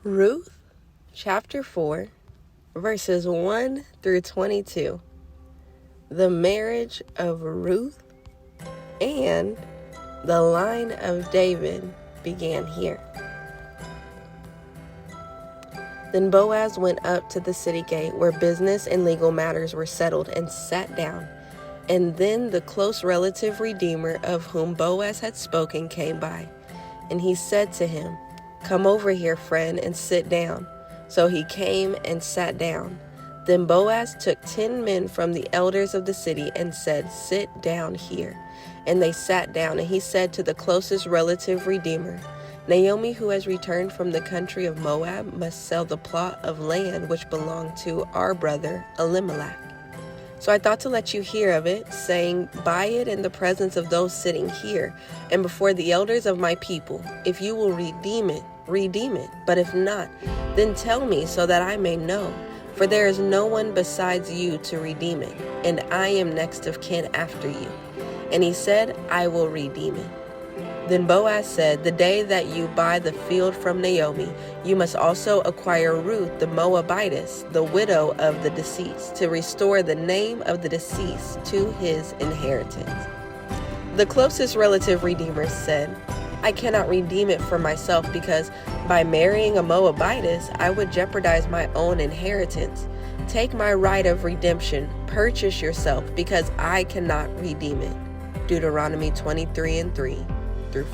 Ruth, chapter 4, verses 1 through 22. The marriage of Ruth and the line of David began here. Then Boaz went up to the city gate where business and legal matters were settled and sat down. And then the close relative redeemer of whom Boaz had spoken came by. And he said to him, "Come over here, friend, and sit down." So he came and sat down. Then Boaz took 10 men from the elders of the city and said, "Sit down here." And they sat down, and he said to the closest relative redeemer, "Naomi, who has returned from the country of Moab, must sell the plot of land which belonged to our brother Elimelech. So I thought to let you hear of it, saying, buy it in the presence of those sitting here, and before the elders of my people. If you will redeem it, redeem it. But if not, then tell me so that I may know. For there is no one besides you to redeem it, and I am next of kin after you." And he said, "I will redeem it." Then Boaz said, "The day that you buy the field from Naomi, you must also acquire Ruth the Moabitess, the widow of the deceased, to restore the name of the deceased to his inheritance." The closest relative redeemers said, "I cannot redeem it for myself because by marrying a Moabitess, I would jeopardize my own inheritance. Take my right of redemption, purchase yourself, because I cannot redeem it." Deuteronomy 23:3.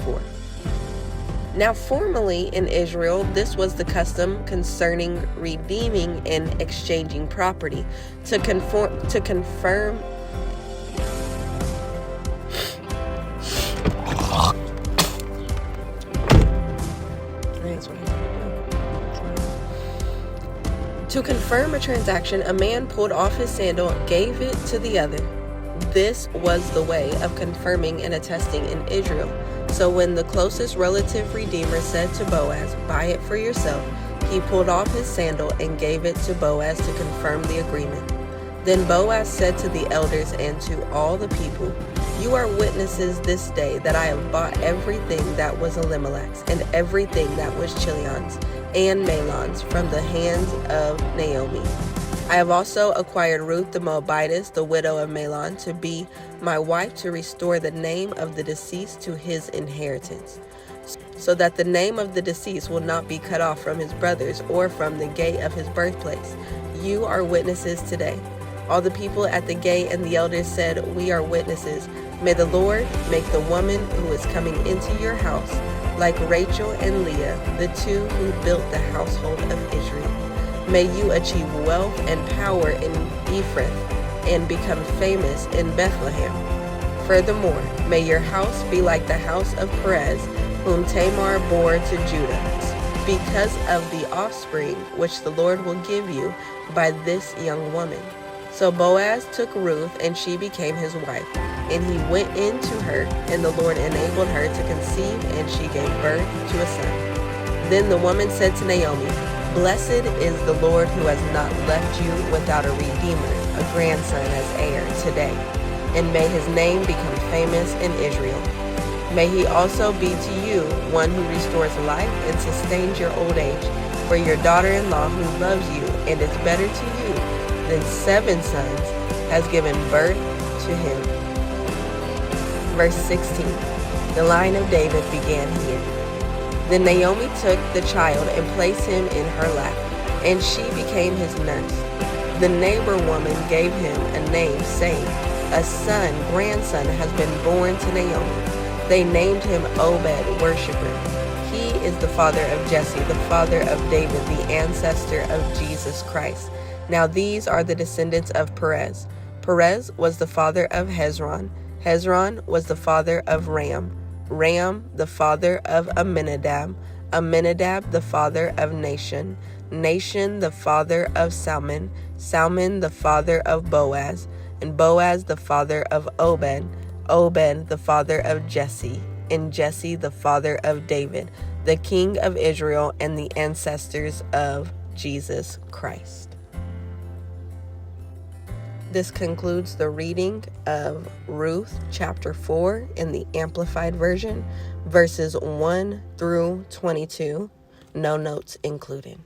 4. Now, formerly in Israel, this was the custom concerning redeeming and exchanging property to confirm. To confirm a transaction, a man pulled off his sandal and gave it to the other. This was the way of confirming and attesting in Israel. So when the closest relative redeemer said to Boaz, "Buy it for yourself," he pulled off his sandal and gave it to Boaz to confirm the agreement. Then Boaz said to the elders and to all the people, "You are witnesses this day that I have bought everything that was Elimelech's and everything that was Chilion's and Mahlon's from the hands of Naomi. I have also acquired Ruth the Moabitess, the widow of Mahlon, to be my wife, to restore the name of the deceased to his inheritance, so that the name of the deceased will not be cut off from his brothers or from the gate of his birthplace. You are witnesses today." All the people at the gate and the elders said, "We are witnesses. May the Lord make the woman who is coming into your house like Rachel and Leah, the two who built the household of Israel. May you achieve wealth and power in Ephraim and become famous in Bethlehem. Furthermore, may your house be like the house of Perez, whom Tamar bore to Judah, because of the offspring which the Lord will give you by this young woman." So Boaz took Ruth, and she became his wife. And he went into her, and the Lord enabled her to conceive, and she gave birth to a son. Then the woman said to Naomi, "Blessed is the Lord who has not left you without a redeemer, a grandson as heir today. And may his name become famous in Israel. May he also be to you one who restores life and sustains your old age. For your daughter-in-law who loves you and is better to you than 7 sons has given birth to him." Verse 16. The line of David began here. Then Naomi took the child and placed him in her lap, and she became his nurse. The neighbor woman gave him a name, saying, "A son, grandson, has been born to Naomi." They named him Obed, worshiper. He is the father of Jesse, the father of David, the ancestor of Jesus Christ. Now these are the descendants of Perez. Perez was the father of Hezron. Hezron was the father of Ram. Ram, the father of Amminadab. Amminadab, the father of Nahshon. Nahshon, the father of Salmon. Salmon, the father of Boaz. And Boaz, the father of Obed. Obed, the father of Jesse. And Jesse, the father of David, the king of Israel and the ancestors of Jesus Christ. This concludes the reading of Ruth chapter 4 in the Amplified Version, verses 1 through 22. no notes included.